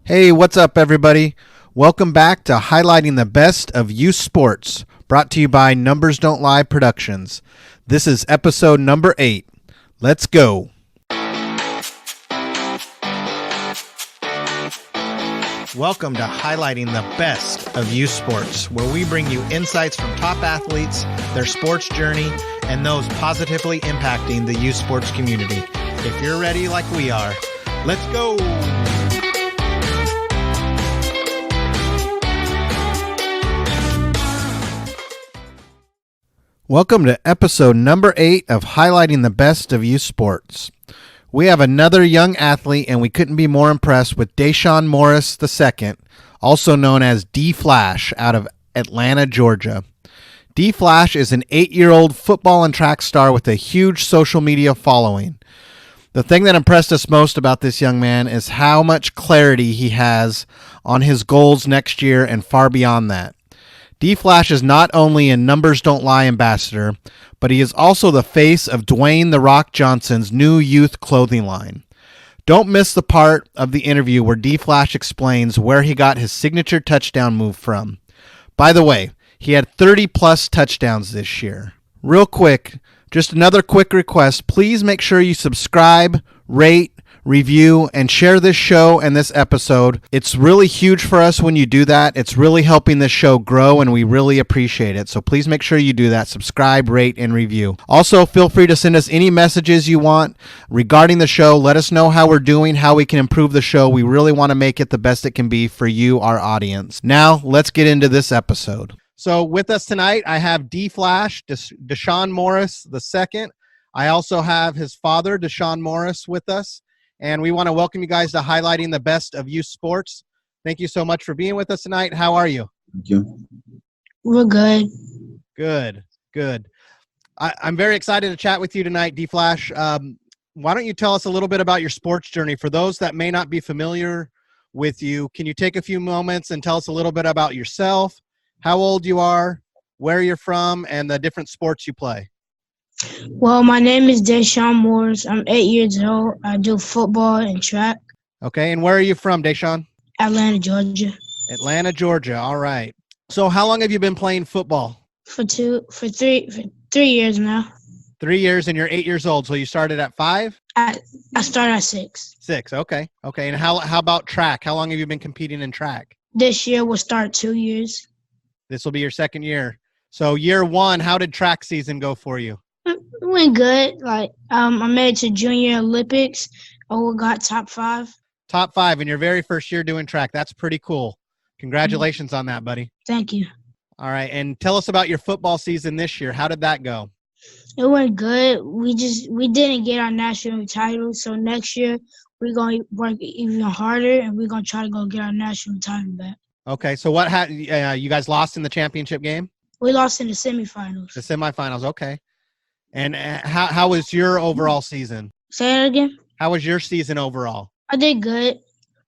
Hey, what's up, everybody? Welcome back to Highlighting the Best of Youth Sports, brought to you by Numbers Don't Lie Productions. This is episode number 8. Let's go. Welcome to Highlighting the Best of Youth Sports, where we bring you insights from top athletes, their sports journey, and those positively impacting the youth sports community. If you're ready like we are, let's go. Welcome to episode number 8 of Highlighting the Best of Youth Sports. We have another young athlete, and we couldn't be more impressed with Deshaun Morris II, also known as D-Flash, out of Atlanta, Georgia. D-Flash is an 8-year-old football and track star with a huge social media following. The thing that impressed us most about this young man is how much clarity he has on his goals next year and far beyond that. D-Flash is not only a Numbers Don't Lie ambassador, but he is also the face of Dwayne "The Rock" Johnson's new youth clothing line. Don't miss the part of the interview where D-Flash explains where he got his signature touchdown move from. By the way, he had 30-plus touchdowns this year. Real quick, just another quick request. Please make sure you subscribe, rate, review, and share this show and this episode. It's really huge for us when you do that. It's really helping this show grow, and we really appreciate it. So please make sure you do that. Subscribe, rate, and review. Also, feel free to send us any messages you want regarding the show. Let us know how we're doing, how we can improve the show. We really want to make it the best it can be for you, our audience. Now, let's get into this episode. So with us tonight, I have D-Flash, Deshaun Morris II. I also have his father, Deshaun Morris, with us. And we want to welcome you guys to Highlighting the Best of Youth Sports. Thank you so much for being with us tonight. How are you? Thank you. We're good. Good. I'm very excited to chat with you tonight, D-Flash. Why don't you tell us a little bit about your sports journey? For those that may not be familiar with you, can you take a few moments and tell us a little bit about yourself, how old you are, where you're from, and the different sports you play? Well, my name is Deshaun Morris. I'm 8 years old. I do football and track. Okay, and where are you from, Deshaun? Atlanta, Georgia. Atlanta, Georgia. All right. So how long have you been playing football? For 3 years now. 3 years, and you're 8 years old. So you started at 5? I started at 6. 6. Okay. And how about track? How long have you been competing in track? This year will start 2 years. This will be your second year. So year 1, how did track season go for you? It went good. I made it to Junior Olympics. I got top 5. Top 5 in your very first year doing track. That's pretty cool. Congratulations on that, buddy. Thank you. All right. And tell us about your football season this year. How did that go? It went good. We didn't get our national title, so next year we're going to work even harder, and we're going to try to go get our national title back. Okay. So you guys lost in the championship game? We lost in the semifinals. The semifinals. Okay. And how was your overall season? Say that again? How was your season overall? I did good.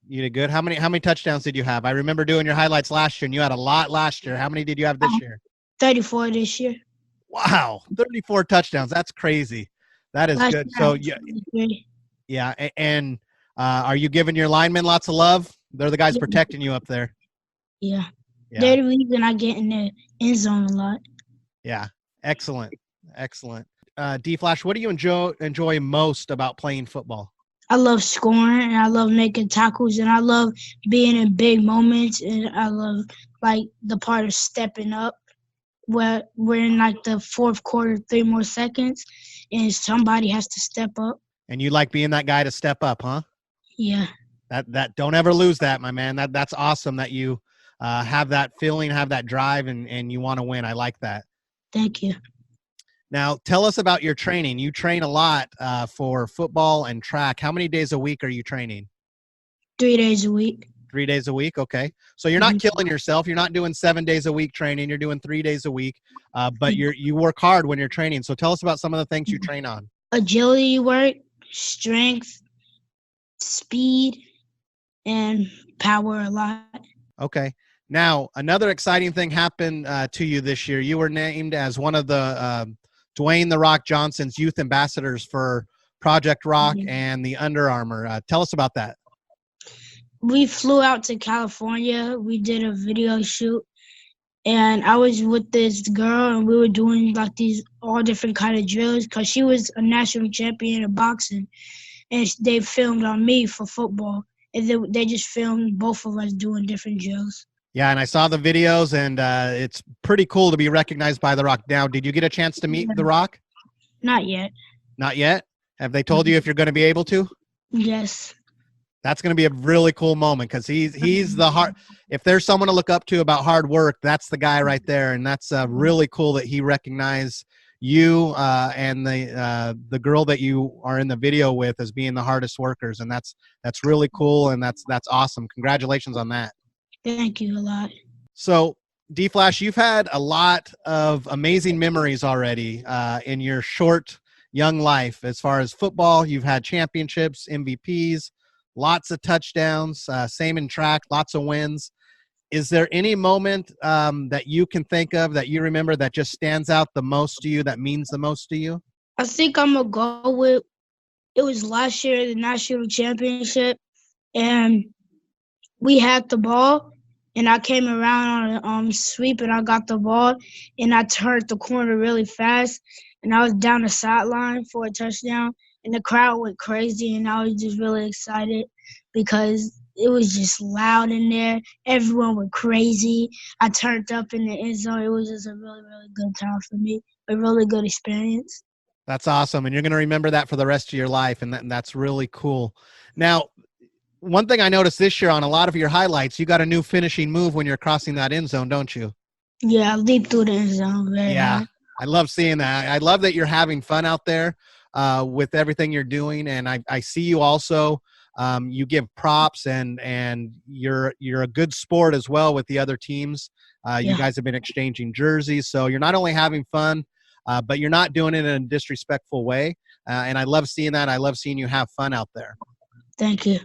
You did good. How many touchdowns did you have? I remember doing your highlights last year, and you had a lot last year. How many did you have this year? 34 this year. Wow, 34 touchdowns. That's crazy. That is good. So yeah. And are you giving your linemen lots of love? They're the guys protecting you up there. Yeah. They're the reason I get in the end zone a lot. Yeah. Excellent. D-Flash, what do you enjoy most about playing football? I love scoring, and I love making tackles, and I love being in big moments, and I love the part of stepping up where we're in the fourth quarter, 3 more seconds, and somebody has to step up. And you like being that guy to step up, huh? Yeah. That don't ever lose that, my man. That's awesome that you have that feeling, have that drive, and you want to win. I like that. Thank you. Now, tell us about your training. You train a lot for football and track. How many days a week are you training? 3 days a week. 3 days a week, okay. So you're not killing yourself. You're not doing 7 days a week training. You're doing 3 days a week, but you work hard when you're training. So tell us about some of the things you train on. Agility work, strength, speed, and power a lot. Okay. Now, another exciting thing happened to you this year. You were named as one of the Dwayne "The Rock" Johnson's youth ambassadors for Project Rock and the Under Armour. Tell us about that. We flew out to California. We did a video shoot, and I was with this girl, and we were doing like these all different kind of drills because she was a national champion in boxing, and they filmed on me for football, and they just filmed both of us doing different drills. Yeah, and I saw the videos, and it's pretty cool to be recognized by The Rock. Now, did you get a chance to meet The Rock? Not yet. Not yet? Have they told you if you're going to be able to? Yes. That's going to be a really cool moment because he's the hard. If there's someone to look up to about hard work, that's the guy right there, and that's really cool that he recognized you and the girl that you are in the video with as being the hardest workers, and that's really cool, and that's awesome. Congratulations on that. Thank you a lot. So, D-Flash, you've had a lot of amazing memories already in your short young life. As far as football, you've had championships, MVPs, lots of touchdowns, same in track, lots of wins. Is there any moment that you can think of that you remember that just stands out the most to you, that means the most to you? I think I'm going to go with, it was last year, the national championship, and we had the ball, and I came around on a sweep, and I got the ball, and I turned the corner really fast, and I was down the sideline for a touchdown, and the crowd went crazy, and I was just really excited because it was just loud in there. Everyone went crazy. I turned up in the end zone. It was just a really, really good time for me, a really good experience. That's awesome, and you're going to remember that for the rest of your life, and that's really cool. Now, one thing I noticed this year on a lot of your highlights, you got a new finishing move when you're crossing that end zone, don't you? Yeah, I leaped through the end zone very high. I love seeing that. I love that you're having fun out there with everything you're doing, and I see you also. You give props, and you're a good sport as well with the other teams. You guys have been exchanging jerseys, so you're not only having fun, but you're not doing it in a disrespectful way. And I love seeing that. I love seeing you have fun out there. Thank you.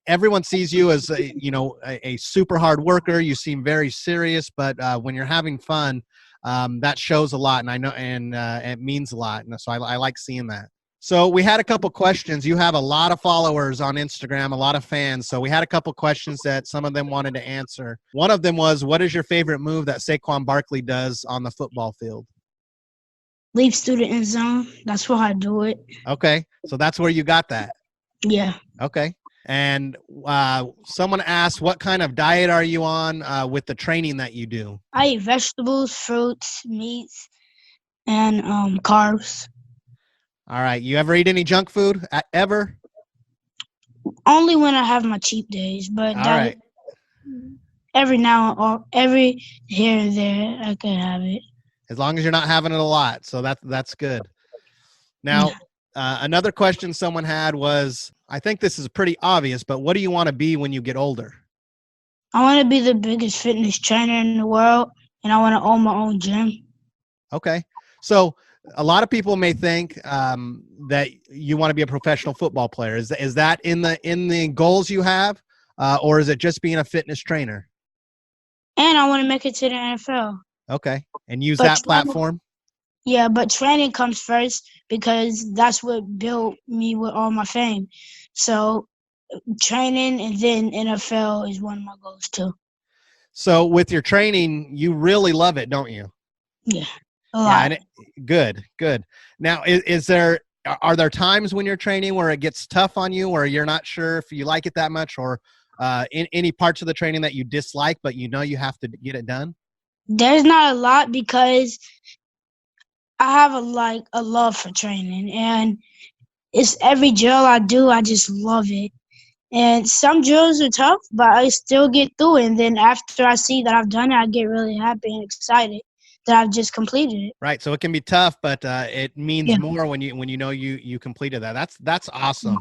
Everyone sees you as a super hard worker. You seem very serious, but when you're having fun, that shows a lot, and I know, and it means a lot. And so I like seeing that. So we had a couple questions. You have a lot of followers on Instagram, a lot of fans. So we had a couple questions that some of them wanted to answer. One of them was, what is your favorite move that Saquon Barkley does on the football field? Leaps through the end zone. That's where I do it. Okay, so that's where you got that. Yeah. Okay. And someone asked, what kind of diet are you on with the training that you do? I eat vegetables, fruits, meats, and carbs. All right. You ever eat any junk food? Ever? Only when I have my cheat days, but All right. every now or every here and there I can have it. As long as you're not having it a lot. So that's good. Now, another question someone had was, I think this is pretty obvious, but what do you want to be when you get older? I want to be the biggest fitness trainer in the world, and I want to own my own gym. Okay. So a lot of people may think that you want to be a professional football player. Is that in the goals you have, or is it just being a fitness trainer? And I want to make it to the NFL. Okay. And use that platform? Yeah, but training comes first because that's what built me with all my fame. So training and then NFL is one of my goals too. So with your training, you really love it, don't you? Yeah, a lot. Good. Now, are there times when you're training where it gets tough on you, or you're not sure if you like it that much, or in any parts of the training that you dislike, but you know you have to get it done? There's not a lot because I have a love for training, and it's every drill I do, I just love it. And some drills are tough, but I still get through it. And then after I see that I've done it, I get really happy and excited that I've just completed it. Right. So it can be tough, but it means more when you know you completed that. That's awesome.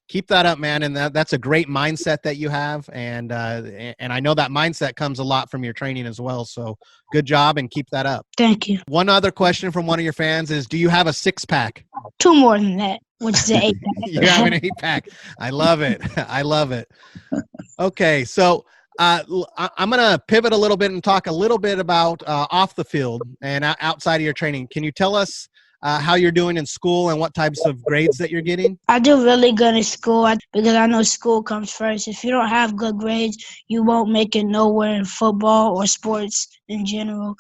Keep that up, man. And that's a great mindset that you have. And I know that mindset comes a lot from your training as well. So good job, and keep that up. Thank you. One other question from one of your fans is, do you have a 6-pack? 2 more than that, which is an 8-pack. You have an 8-pack. I love it. I love it. Okay. So I'm going to pivot a little bit and talk a little bit about off the field and outside of your training. Can you tell us how you're doing in school and what types of grades that you're getting? I do really good in school because I know school comes first. If you don't have good grades, you won't make it nowhere in football or sports in general.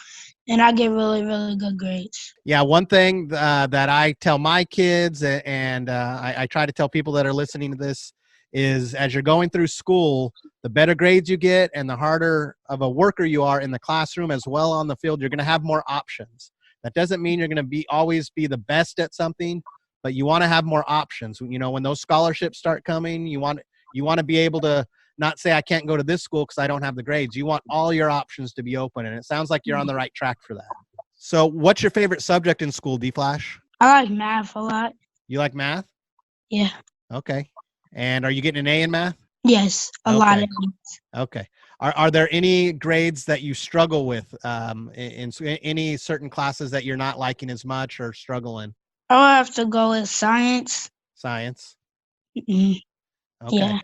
And I get really, really good grades. Yeah, one thing that I tell my kids, and I try to tell people that are listening to this, is as you're going through school, the better grades you get and the harder of a worker you are in the classroom as well on the field, you're going to have more options. That doesn't mean you're going to always be the best at something, but you want to have more options. You know, when those scholarships start coming, you want to be able to not say I can't go to this school because I don't have the grades. You want all your options to be open, and it sounds like you're on the right track for that. So what's your favorite subject in school, D-Flash? I like math a lot. You like math? Yeah. Okay. And are you getting an A in math? Yes, a lot of them. Okay. Are there any grades that you struggle with in any certain classes that you're not liking as much or struggling? I'll have to go with science. Science? Mm-hmm. Okay. Yeah.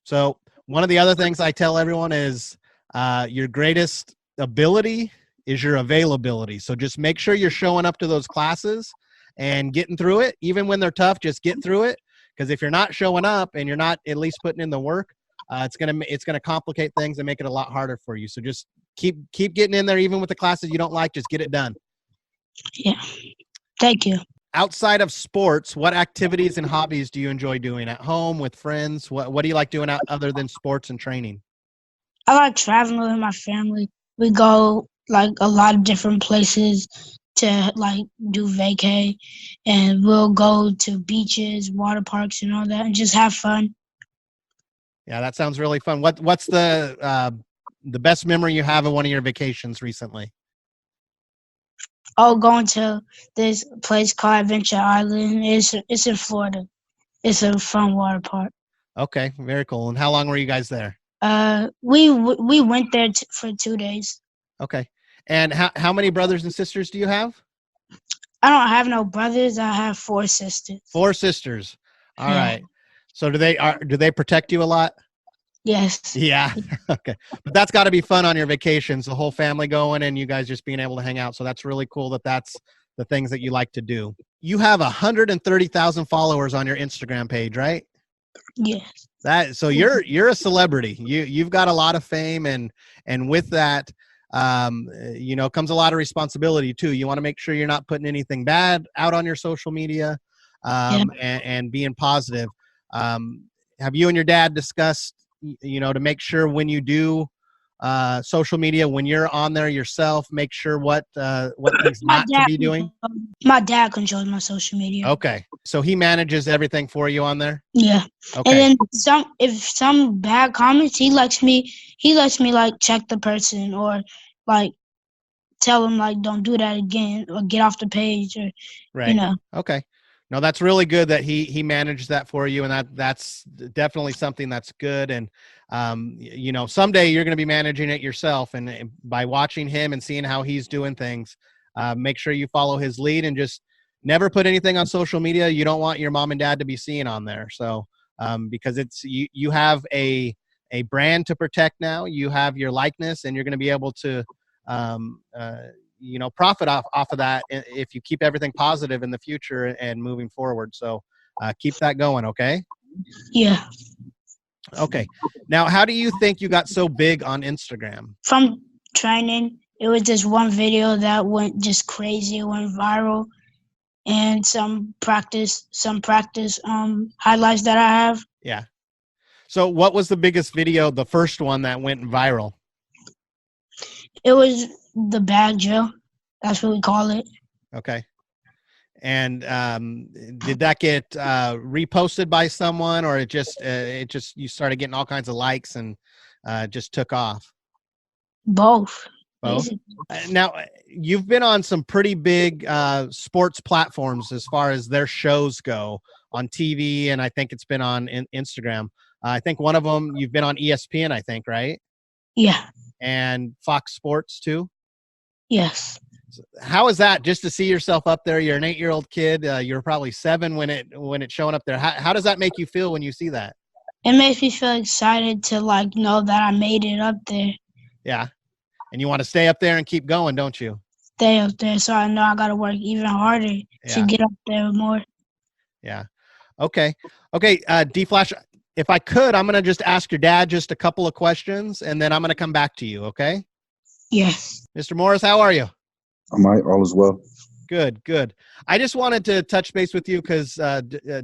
So one of the other things I tell everyone is your greatest ability is your availability. So just make sure you're showing up to those classes and getting through it. Even when they're tough, just get through it. Because if you're not showing up and you're not at least putting in the work, it's gonna complicate things and make it a lot harder for you. So just keep getting in there, even with the classes you don't like. Just get it done. Yeah. Thank you. Outside of sports, what activities and hobbies do you enjoy doing at home with friends? What do you like doing other than sports and training? I like traveling with my family. We go like a lot of different places to like do vacay, and we'll go to beaches, water parks, and all that, and just have fun. Yeah, that sounds really fun. What's the best memory you have of one of your vacations recently? Oh, going to this place called Adventure Island. It's in Florida. It's a fun water park. Okay, very cool. And how long were you guys there? We went there for 2 days. Okay. And how many brothers and sisters do you have? I don't have no brothers. I have 4 sisters. 4 sisters. All Yeah. right. So do they protect you a lot? Yes. Yeah. Okay. But that's got to be fun on your vacations, the whole family going and you guys just being able to hang out. So that's really cool that's the things that you like to do. You have 130,000 followers on your Instagram page, right? Yes. So you're a celebrity. You've got a lot of fame and with that comes a lot of responsibility too. You want to make sure you're not putting anything bad out on your social media Yeah. and being positive. Have you and your dad discussed to make sure when you do social media, when you're on there yourself, make sure what things not to be doing? My dad controls my social media. Okay. So he manages everything for you on there? Yeah. Okay. And then if some bad comments, he lets me like check the person or like tell him like don't do that again or get off the page or Right. Okay. No, that's really good that he managed that for you, and that's definitely something that's good. And someday you're going to be managing it yourself, and by watching him and seeing how he's doing things, make sure you follow his lead and just never put anything on social media you don't want your mom and dad to be seeing on there. So because it's you have a brand to protect now, you have your likeness, and you're going to be able to profit off of that if you keep everything positive in the future and moving forward. So keep that going. Okay. Yeah. Okay. Now, how do you think you got so big on Instagram? From training, it was just one video that went just crazy. It went viral, and some practice highlights that I have. Yeah. So what was the biggest video, the first one that went viral? It was the bag drill. That's what we call it. Okay. And did that get reposted by someone, or it just you started getting all kinds of likes and just took off? Both. Now, you've been on some pretty big sports platforms as far as their shows go on TV, and I think it's been on Instagram. I think one of them you've been on ESPN, I think, right? Yeah. And Fox Sports too? Yes. How is that, just to see yourself up there? You're an 8-year-old kid. You're probably 7 when it's showing up there. How does that make you feel when you see that? It makes me feel excited to know that I made it up there. Yeah. And you want to stay up there and keep going, don't you? stay up there. So I know I gotta work even harder to Yeah. get up there more. Yeah. Okay. Okay. D Flash, if I could, I'm going to just ask your dad just a couple of questions and then I'm going to come back to you. Okay. Yes. Mr. Morris, how are you? I'm all as well. Good, good. I just wanted to touch base with you because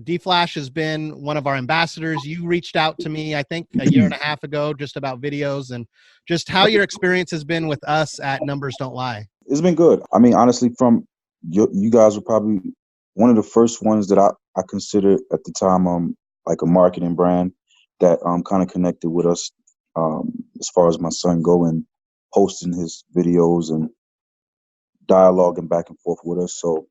D Flash has been one of our ambassadors. You reached out to me, I think, a year and a half ago, just about videos and just how your experience has been with us at Numbers Don't Lie. It's been good. I mean, honestly, from you guys were probably one of the first ones that I considered at the time, like a marketing brand that kind of connected with us, as far as my son go and posting his videos and dialoguing back and forth with us. So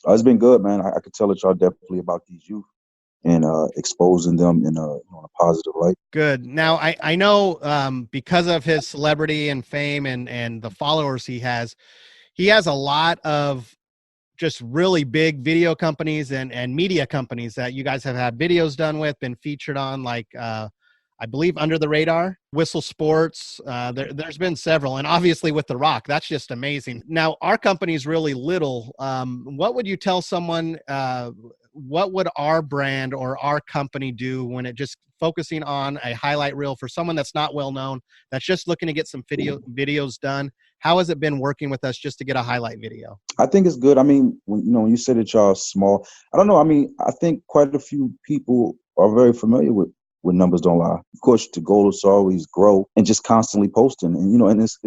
it's been good, man. I could tell that y'all definitely about these youth and exposing them in a positive light. Good. Now, I know because of his celebrity and fame and the followers he has a lot of just really big video companies and media companies that you guys have had videos done with, been featured on, like I believe Under the Radar, Whistle Sports. There's been several, and obviously with The Rock, that's just amazing. Now, our company's really little. What would you tell someone? What would our brand or our company do when it just focusing on a highlight reel for someone that's not well known, that's just looking to get some videos done? How has it been working with us just to get a highlight video? I think it's good. I mean, when you said that y'all small, I don't know. I mean, I think quite a few people are very familiar with Numbers Don't Lie. Of course, the goal is to always grow and just constantly posting, and and it's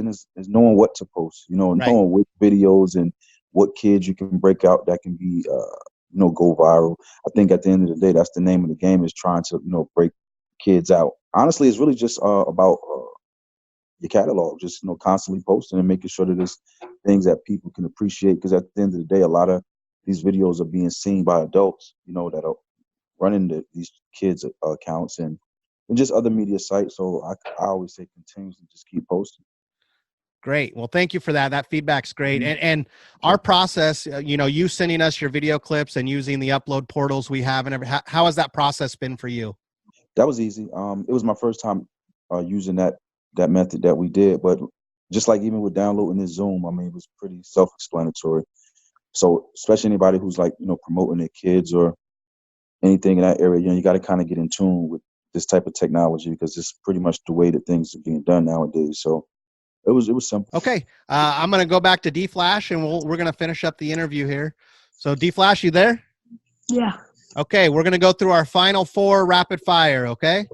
knowing what to post. Right. Knowing which videos and what kids you can break out that can be go viral. I think at the end of the day, that's the name of the game, is trying to break kids out. Honestly, it's really just about your catalog, just constantly posting and making sure that there's things that people can appreciate, because at the end of the day, a lot of these videos are being seen by adults that are running these kids accounts and just other media sites. So I always say continuously just keep posting. Great. Well, thank you for that. That feedback's great. And our process, you sending us your video clips and using the upload portals we have and everything, how has that process been for you? That was easy. It was my first time using that method that we did, but just like even with downloading this Zoom, I mean, it was pretty self-explanatory. So especially anybody who's like, promoting their kids or anything in that area, you got to kind of get in tune with this type of technology, because it's pretty much the way that things are being done nowadays. So it was simple. Okay. I'm going to go back to D Flash and we're going to finish up the interview here. So D Flash, you there? Yeah. Okay. We're going to go through our final 4 rapid fire. Okay.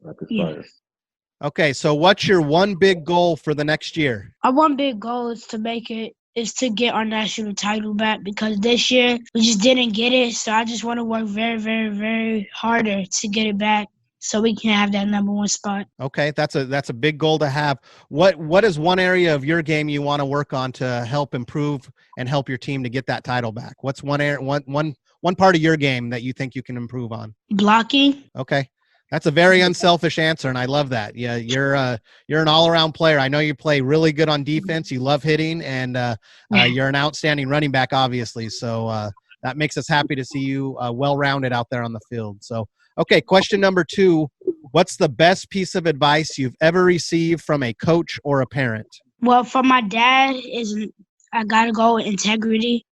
Rapid Yeah. fire. Okay. So what's your one big goal for the next year? Our one big goal is to get our national title back, because this year we just didn't get it. So I just want to work very, very, very harder to get it back, so we can have that #1 spot. Okay, that's a big goal to have. What is one area of your game you want to work on to help improve and help your team to get that title back? What's one part of your game that you think you can improve on? Blocking. Okay. That's a very unselfish answer, and I love that. Yeah, you're an all-around player. I know you play really good on defense. You love hitting, and you're an outstanding running back, obviously. So that makes us happy to see you well-rounded out there on the field. So, okay, question number 2. What's the best piece of advice you've ever received from a coach or a parent? Well, for my dad, I gotta go with integrity.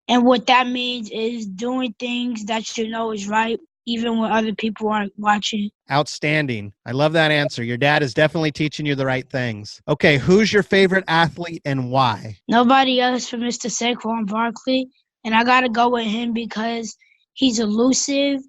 And what that means is doing things that you know is right, even when other people aren't watching. Outstanding. I love that answer. Your dad is definitely teaching you the right things. Okay, who's your favorite athlete and why? Nobody else for Mr. Saquon Barkley. And I got to go with him because he's elusive.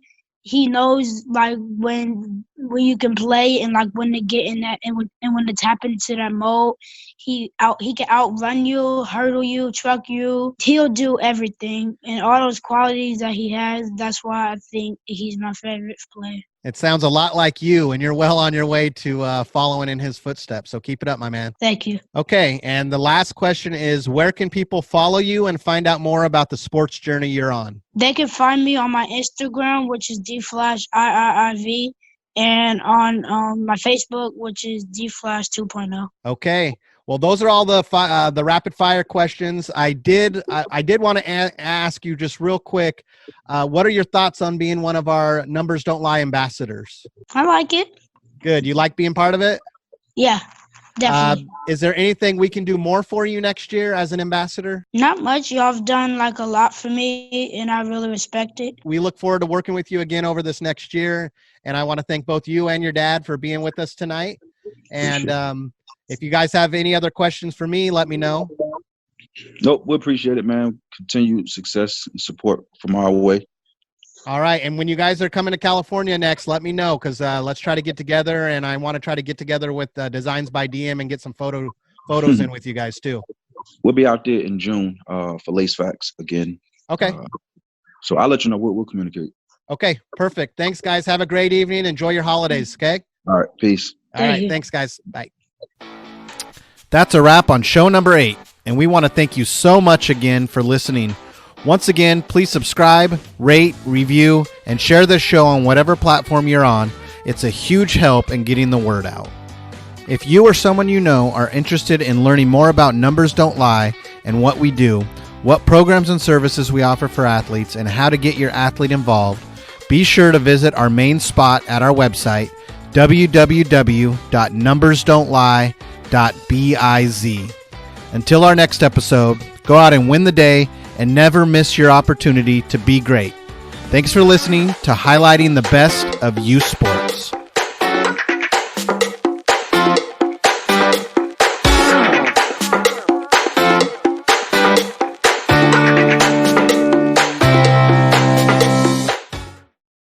He knows like when you can play and like when to get in that and when to tap into that mode. He can outrun you, hurdle you, truck you. He'll do everything, and all those qualities that he has. That's why I think he's my favorite player. It sounds a lot like you, and you're well on your way to following in his footsteps. So keep it up, my man. Thank you. Okay, and the last question is, where can people follow you and find out more about the sports journey you're on? They can find me on my Instagram, which is DFlashIIIV, and on my Facebook, which is DFlash 2.0. Okay. Well, those are all the rapid fire questions. I did want to ask you just real quick, what are your thoughts on being one of our Numbers Don't Lie ambassadors? I like it. Good. You like being part of it? Yeah. Definitely. Is there anything we can do more for you next year as an ambassador? Not much. Y'all have done like a lot for me, and I really respect it. We look forward to working with you again over this next year. And I want to thank both you and your dad for being with us tonight. And if you guys have any other questions for me, let me know. Nope, we appreciate it, man. Continued success and support from our way. All right. And when you guys are coming to California next, let me know, because let's try to get together. And I want to try to get together with Designs by DM and get some photos in with you guys too. We'll be out there in June for Lace Facts again. Okay. So I'll let you know. We'll communicate. Okay. Perfect. Thanks, guys. Have a great evening. Enjoy your holidays. Okay. All right. Peace. All right. Thanks, guys. Bye. That's a wrap on show number 8. And we want to thank you so much again for listening. Once again, please subscribe, rate, review, and share this show on whatever platform you're on. It's a huge help in getting the word out. If you or someone you know are interested in learning more about Numbers Don't Lie and what we do, what programs and services we offer for athletes, and how to get your athlete involved, be sure to visit our main spot at our website, www.numbersdon'tlie.biz. Until our next episode, go out and win the day and never miss your opportunity to be great. Thanks for listening to Highlighting the Best of Youth Sports.